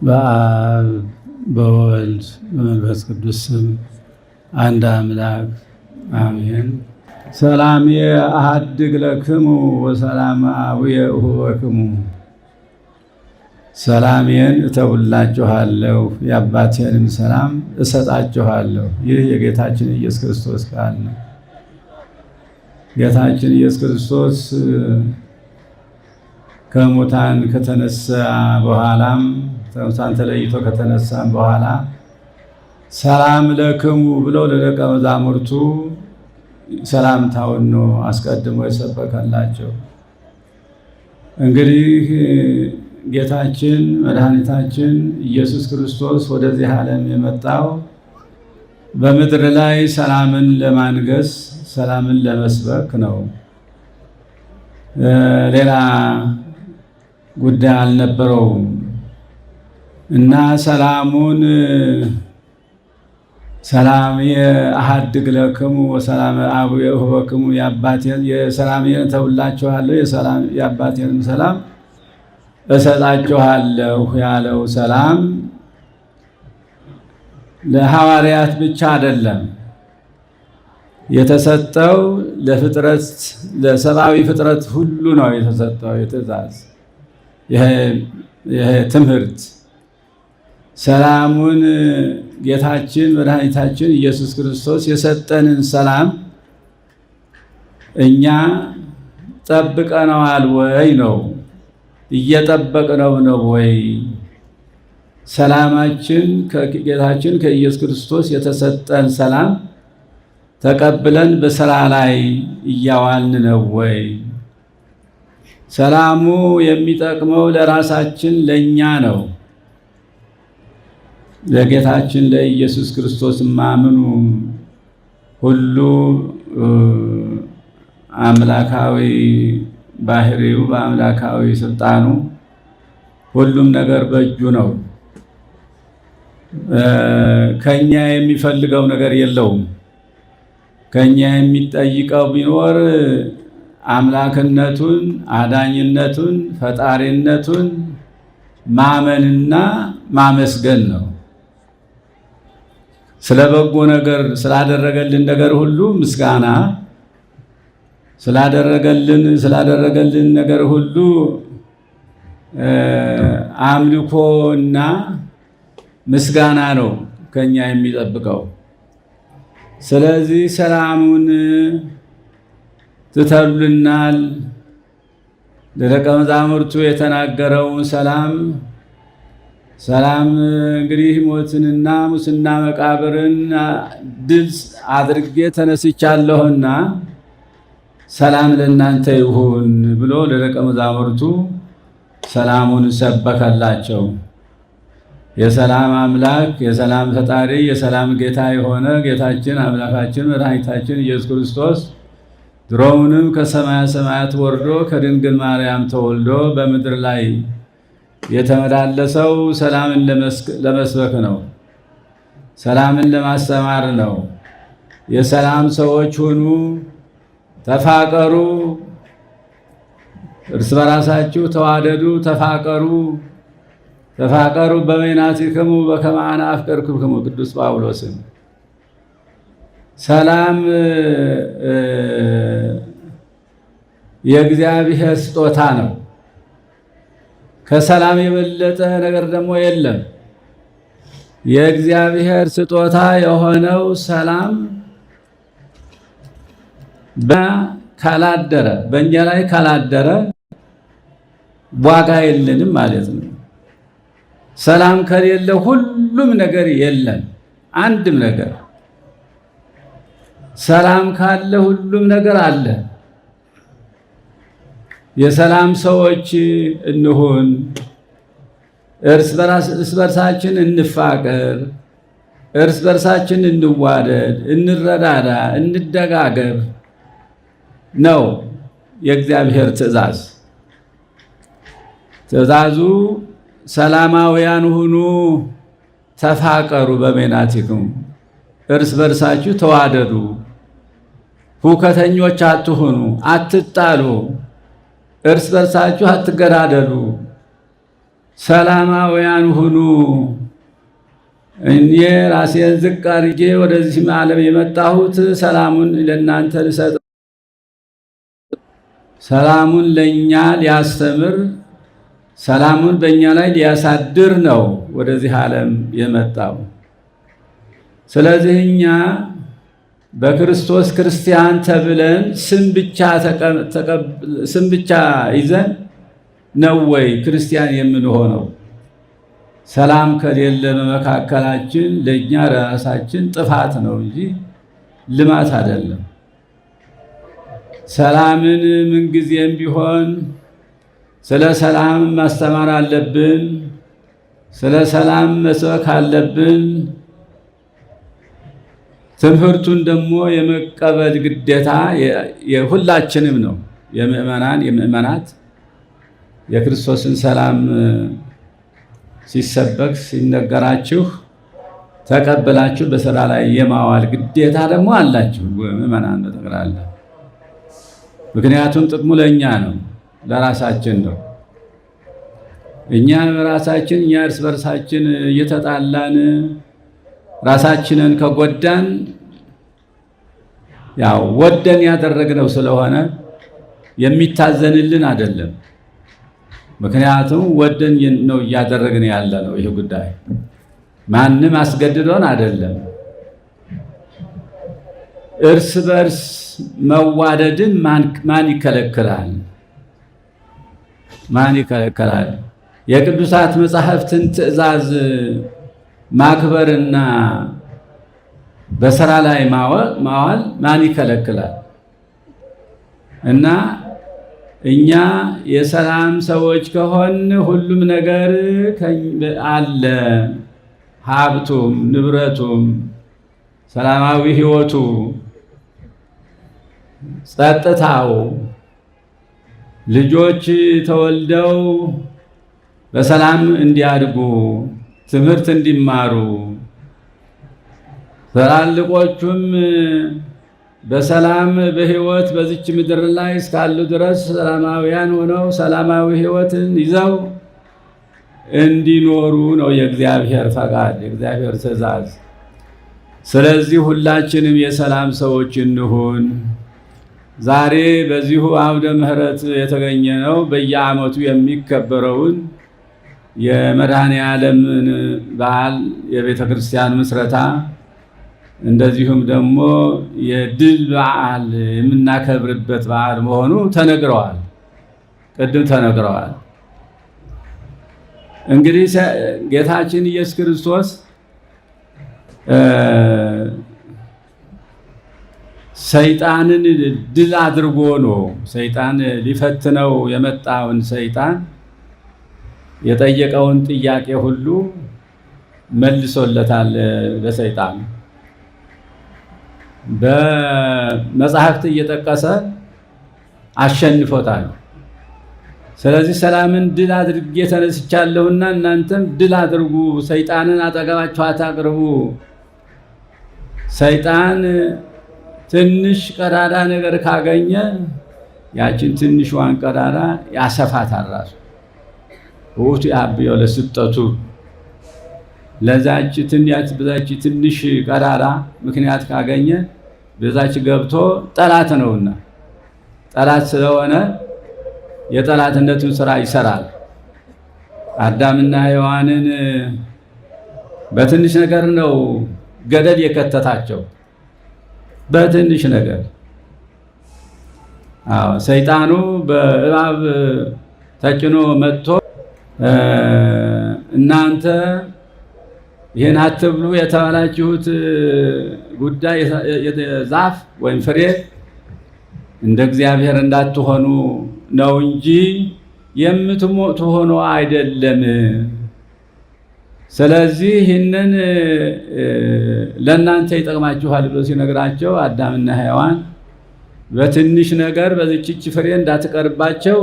በአብ በወልድ በመንፈስ ቅዱስ ስም አንድ አምላክ አሜን። ሰላም አሐድግ ለክሙ ወሰላም አቡየ እሁበክሙ። ሰላሜን እተውላችኋለሁ የአባቴንም ሰላም እሰጣችኋለሁ። ይህ የጌታችን ኢየሱስ ክርስቶስ ቃል ነው። ጌታችን ኢየሱስ ክርስቶስ ከሙታን ከተነሳ በኋላም ከሙታን ተለይቶ ከተነሳ በኋላ ሰላም ለክሙ ብለው ለደቀ መዛሙርቱ ሰላምታውን ነው አስቀድሞ የሰበከላቸው። እንግዲህ ጌታችን መድኃኒታችን ኢየሱስ ክርስቶስ ወደዚህ ዓለም የመጣው በምድር ላይ ሰላምን ለማንገስ ሰላምን ለመስበክ ነው። ሌላ ጉዳይ አልነበረውም እና ሰላሙን ሰላም አሐድግ ለክሙ ወሰላም አቡየ እሁበክሙ የሰላሜን እተውላችኋለሁ የአባቴንም ሰላም እሰጣችኋለሁ ያለው ሰላም ለሐዋርያት ብቻ አይደለም የተሰጠው፣ ለሰብአዊ ፍጥረት ሁሉ ነው የተሰጠው የትእዛዝ ይሄ ትምህርት። ሰላሙን ጌታችን መድኃኒታችን ኢየሱስ ክርስቶስ የሰጠንን ሰላም እኛ ጠብቀነዋል ወይ ነው? እየጠበቅነው ነው ወይ? ሰላማችን ከጌታችን ከኢየሱስ ክርስቶስ የተሰጠን ሰላም ተቀብለን በሥራ ላይ እያዋልን ነው ወይ? ሰላሙ የሚጠቅመው ለራሳችን ለእኛ ነው። ለጌታችን ለኢየሱስ ክርስቶስ ማምኑ ሁሉ አምላካዊ ባህሪው በአምላካዊ ስልጣኑ ሁሉም ነገር በእጁ ነው። ከኛ የሚፈልገው ነገር የለውም። ከኛ የሚጠይቀው ቢኖር አምላክነቱን፣ አዳኝነቱን፣ ፈጣሪነቱን ማመንና ማመስገን ነው። ስለ በጎ ነገር ስላደረገልን ነገር ሁሉ ምስጋና፣ ስላደረገልን ነገር ሁሉ አምልኮና ምስጋና ነው ከኛ የሚጠብቀው። ስለዚህ ሰላሙን ትተውልናል። ለደቀ መዛሙርቱ የተናገረውን ሰላም እንግዲህ ሞትንና ሙስና መቃብርን ድል አድርጌ ተነስቻለሁና ሰላም ለእናንተ ይሁን ብሎ ለደቀ መዛሙርቱ ሰላሙን ሰበከላቸው። የሰላም አምላክ የሰላም ፈጣሪ የሰላም ጌታ የሆነ ጌታችን አምላካችን መድኃኒታችን ኢየሱስ ክርስቶስ ድሮውንም ከሰማያ ሰማያት ወርዶ ከድንግል ማርያም ተወልዶ በምድር ላይ የተመላለሰው ሰላምን ለመስበክ ነው። ሰላምን ለማስተማር ነው። የሰላም ሰዎች ሁኑ፣ ተፋቀሩ፣ እርስ በራሳችሁ ተዋደዱ፣ ተፋቀሩ በበይናቲክሙ በከመ አነ አፍቀርኩክሙ ቅዱስ ጳውሎስም። ሰላም የእግዚአብሔር ስጦታ ነው። ከሰላም የበለጠ ነገር ደግሞ የለም። የእግዚአብሔር ስጦታ የሆነው ሰላም በእኛ ላይ ካላደረ ዋጋ የለንም ማለት ነው። ሰላም ከሌለ ሁሉም ነገር የለም፣ አንድም ነገር። ሰላም ካለ ሁሉም ነገር አለ። የሰላም ሰዎች እንሁን፣ እርስ በርሳችን እንፋቀር፣ እርስ በርሳችን እንዋደድ፣ እንረዳዳ፣ እንደጋገብ ነው የእግዚአብሔር ትእዛዝ። ትእዛዙ ሰላማውያን ሁኑ፣ ተፋቀሩ በበይናቲክሙ፣ እርስ በርሳችሁ ተዋደዱ፣ ሁከተኞች አትሁኑ፣ አትጣሉ፣ እርስ በርሳችሁ አትገዳደሉ፣ ሰላማውያን ሁኑ። እኔ ራሴን ዝቅ አድርጌ ወደዚህ ዓለም የመጣሁት ሰላሙን ለእናንተ ልሰጥ፣ ሰላሙን ለእኛ ሊያስተምር፣ ሰላሙን በእኛ ላይ ሊያሳድር ነው ወደዚህ ዓለም የመጣው። ስለዚህ እኛ በክርስቶስ ክርስቲያን ተብለን ስም ብቻ ይዘን ነው ወይ ክርስቲያን የምንሆነው? ሰላም ከሌለ በመካከላችን ለእኛ ራሳችን ጥፋት ነው እንጂ ልማት አይደለም። ሰላምን ምንጊዜም ቢሆን ስለ ሰላም ማስተማር አለብን። ስለ ሰላም መስበክ አለብን። ትምህርቱን ደግሞ የመቀበል ግዴታ የሁላችንም ነው። የምእመናት የክርስቶስን ሰላም ሲሰበክ ሲነገራችሁ ተቀበላችሁ በሥራ ላይ የማዋል ግዴታ ደግሞ አላችሁ ምእመናን በጠቅላላ። ምክንያቱም ጥቅሙ ለእኛ ነው፣ ለራሳችን ነው። እኛ እርስ በርሳችን እየተጣላን ራሳችንን ከጎዳን ያው ወደን ያደረግነው ስለሆነ የሚታዘንልን አይደለም። ምክንያቱም ወደን ነው እያደረግን ያለ ነው። ይህ ጉዳይ ማንም አስገድዶን አይደለም። እርስ በርስ መዋደድን ማን ይከለክላል? ማን ይከለክላል? የቅዱሳት መጻሕፍትን ትእዛዝ ማክበርና በሥራ ላይ ማዋል ማን ይከለክላል? እና እኛ የሰላም ሰዎች ከሆን ሁሉም ነገር አለ። ሀብቱም፣ ንብረቱም፣ ሰላማዊ ሕይወቱ፣ ጸጥታው፣ ልጆች ተወልደው በሰላም እንዲያድጉ ትምህርት እንዲማሩ ትላልቆቹም በሰላም በሕይወት በዚች ምድር ላይ እስካሉ ድረስ ሰላማውያን ሆነው ሰላማዊ ሕይወትን ይዘው እንዲኖሩ ነው የእግዚአብሔር ፈቃድ፣ የእግዚአብሔር ትእዛዝ። ስለዚህ ሁላችንም የሰላም ሰዎች እንሁን። ዛሬ በዚሁ አውደ ምሕረት የተገኘ ነው በየዓመቱ የሚከበረውን የመድኃኔ ዓለምን በዓል የቤተ ክርስቲያን ምስረታ እንደዚሁም ደግሞ የድል በዓል የምናከብርበት በዓል መሆኑ ተነግረዋል፣ ቅድም ተነግረዋል። እንግዲህ ጌታችን ኢየሱስ ክርስቶስ ሰይጣንን ድል አድርጎ ነው ሰይጣን ሊፈትነው የመጣውን ሰይጣን የጠየቀውን ጥያቄ ሁሉ መልሶለታል። ለሰይጣን በመጽሐፍት እየጠቀሰ አሸንፎታል። ስለዚህ ሰላምን ድል አድርጌ ተነስቻለሁና እናንተም ድል አድርጉ፣ ሰይጣንን አጠገባችሁ አታቅርቡ። ሰይጣን ትንሽ ቀዳዳ ነገር ካገኘ ያችን ትንሿን ቀዳዳ ያሰፋታል ራሱ። ውቱ ያብዮ ለስጠቱ ለዛች ትንሽ ቀዳዳ ምክንያት ካገኘ በዛች ገብቶ ጠላት ነውና ጠላት ስለሆነ የጠላትነቱን ስራ ይሰራል። አዳምና ሔዋንን በትንሽ ነገር ነው ገደል የከተታቸው፣ በትንሽ ነገር። ሰይጣኑ በእባብ ተጭኖ መጥቶ እናንተ ይህን አትብሉ የተባላችሁት ጉዳይ ዛፍ ወይም ፍሬ እንደ እግዚአብሔር እንዳትሆኑ ነው እንጂ የምትሞቱ ሆኖ አይደለም። ስለዚህ ይህንን ለእናንተ ይጠቅማችኋል ብሎ ሲነግራቸው አዳምና ሔዋን በትንሽ ነገር በዚህች ፍሬ እንዳትቀርባቸው፣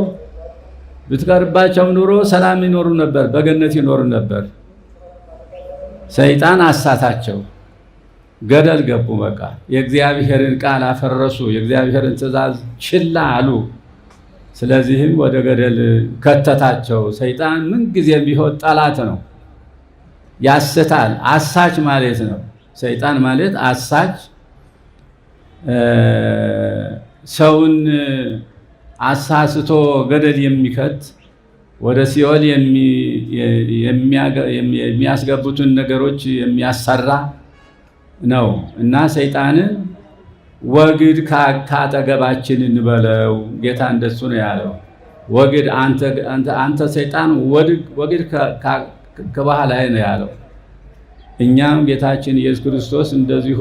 ብትቀርባቸው ኑሮ ሰላም ይኖሩ ነበር፣ በገነት ይኖሩ ነበር። ሰይጣን አሳታቸው፣ ገደል ገቡ። በቃ የእግዚአብሔርን ቃል አፈረሱ፣ የእግዚአብሔርን ትእዛዝ ችላ አሉ። ስለዚህም ወደ ገደል ከተታቸው። ሰይጣን ምን ጊዜም ቢሆን ጠላት ነው፣ ያስታል። አሳች ማለት ነው። ሰይጣን ማለት አሳች፣ ሰውን አሳስቶ ገደል የሚከት ወደ ሲኦል የሚያስገቡትን ነገሮች የሚያሰራ ነው እና ሰይጣንን ወግድ ካጠገባችን እንበለው። ጌታ እንደሱ ነው ያለው። ወግድ አንተ ሰይጣን ወግድ ከባህላይ ነው ያለው። እኛም ጌታችን ኢየሱስ ክርስቶስ እንደዚሁ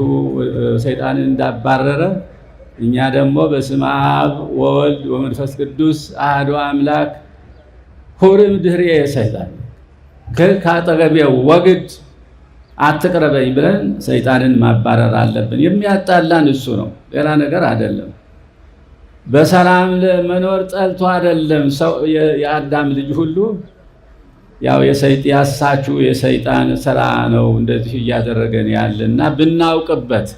ሰይጣንን እንዳባረረ እኛ ደግሞ በስመ አብ ወወልድ ወመንፈስ ቅዱስ አሐዱ አምላክ ሁርም ድህሬየ ሰይጣን ከአጠገቤ ወግድ አትቅረበኝ ብለን ሰይጣንን ማባረር አለብን። የሚያጣላን እሱ ነው፣ ሌላ ነገር አይደለም። በሰላም ለመኖር ጠልቶ አይደለም። ሰው የአዳም ልጅ ሁሉ ያው ያሳቹ የሰይጣን ስራ ነው እንደዚህ እያደረገን ያለና ብናውቅበት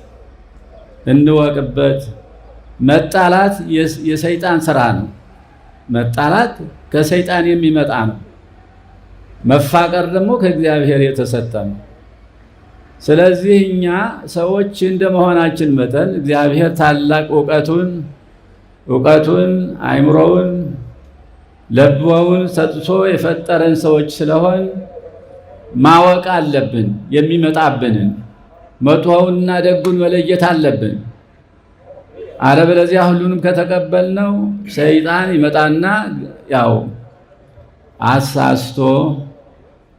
እንወቅበት። መጣላት የሰይጣን ስራ ነው። መጣላት ከሰይጣን የሚመጣ ነው። መፋቀር ደግሞ ከእግዚአብሔር የተሰጠ ነው። ስለዚህ እኛ ሰዎች እንደመሆናችን መጠን እግዚአብሔር ታላቅ እውቀቱን አእምሮውን ለብወውን ሰጥቶ የፈጠረን ሰዎች ስለሆን ማወቅ አለብን። የሚመጣብንን መጥፎውንና ደጉን መለየት አለብን። አለበለዚያ ሁሉንም ከተቀበልነው ሰይጣን ይመጣና ያው አሳስቶ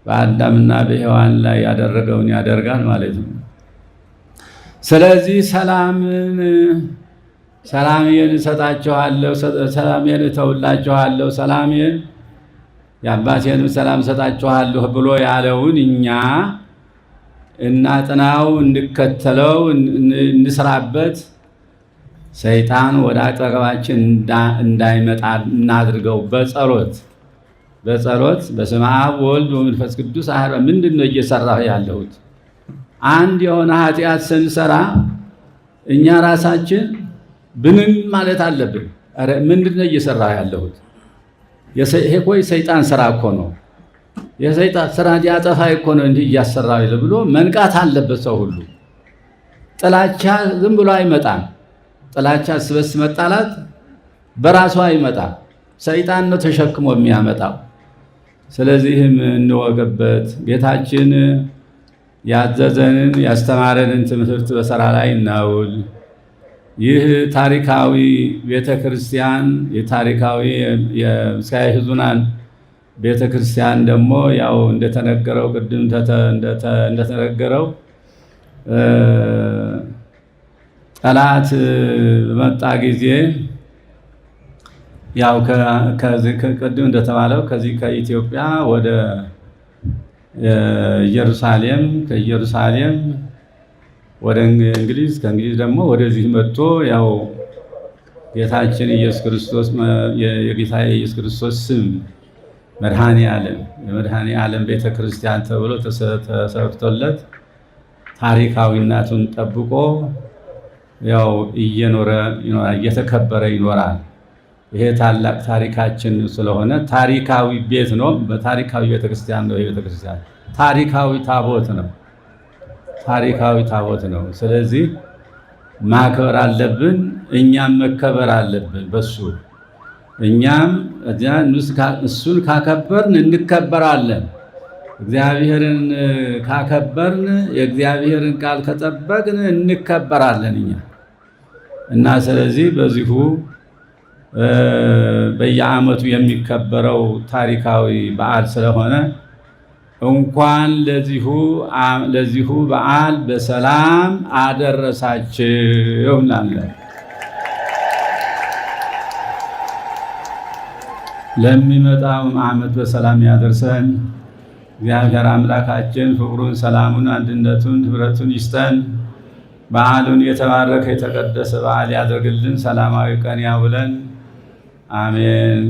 በአዳምና በሔዋን ላይ ያደረገውን ያደርጋል ማለት ነው። ስለዚህ ሰላሜን እሰጣችኋለሁ፣ ሰላሜን እተውላችኋለሁ፣ ሰላሜን የአባቴንም ሰላም እሰጣችኋለሁ ብሎ ያለውን እኛ እናጥናው፣ እንከተለው፣ እንስራበት። ሰይጣን ወደ አጠገባችን እንዳይመጣ እናድርገው። በጸሎት በስመ አብ ወወልድ ወመንፈስ ቅዱስ አሐዱ። ምንድን ነው እየሰራሁ ያለሁት? አንድ የሆነ ኃጢአት ስንሰራ እኛ ራሳችን ብንን ማለት አለብን። ኧረ ምንድን ነው እየሰራሁ ያለሁት? ይሄ እኮ የሰይጣን ስራ እኮ ነው። የሰይጣን ስራ ሊያጠፋ እኮ ነው እንዲህ እያሰራሁ ያለ ብሎ መንቃት አለበት ሰው ሁሉ። ጥላቻ ዝም ብሎ አይመጣም። ጥላቻ ስበስ መጣላት በራሱ አይመጣም። ሰይጣን ነው ተሸክሞ የሚያመጣው። ስለዚህም እንወቅበት። ጌታችን ያዘዘንን ያስተማረንን ትምህርት በሥራ ላይ እናውል። ይህ ታሪካዊ ቤተክርስቲያን የታሪካዊ የምስካየ ኅዙናን ቤተክርስቲያን ደግሞ ያው እንደተነገረው ቅድም እንደተነገረው ጠላት በመጣ ጊዜ ያው ቅድም እንደተባለው ከዚህ ከኢትዮጵያ ወደ ኢየሩሳሌም፣ ከኢየሩሳሌም ወደ እንግሊዝ፣ ከእንግሊዝ ደግሞ ወደዚህ መጥቶ ያው ጌታችን ኢየሱስ ክርስቶስ የጌታ ኢየሱስ ክርስቶስ ስም መድኃኔ ዓለም የመድኃኔ ዓለም ቤተክርስቲያን ተብሎ ተሰርቶለት ታሪካዊነቱን ጠብቆ ያው እየተከበረ ይኖራል። ይሄ ታላቅ ታሪካችን ስለሆነ ታሪካዊ ቤት ነው። በታሪካዊ ቤተክርስቲያን ነው። ቤተክርስቲያን ታሪካዊ ታቦት ነው። ታሪካዊ ታቦት ነው። ስለዚህ ማክበር አለብን። እኛም መከበር አለብን በሱ። እኛም እሱን ካከበርን እንከበራለን። እግዚአብሔርን ካከበርን የእግዚአብሔርን ቃል ከጠበቅን እንከበራለን እኛ እና ስለዚህ በዚሁ በየዓመቱ የሚከበረው ታሪካዊ በዓል ስለሆነ እንኳን ለዚሁ በዓል በሰላም አደረሳችሁ እንላለን። ለሚመጣው ዓመት በሰላም ያደርሰን። እግዚአብሔር አምላካችን ፍቅሩን፣ ሰላሙን፣ አንድነቱን፣ ህብረቱን ይስጠን። በዓሉን የተባረከ የተቀደሰ በዓል ያደርግልን። ሰላማዊ ቀን ያውለን። አሜን።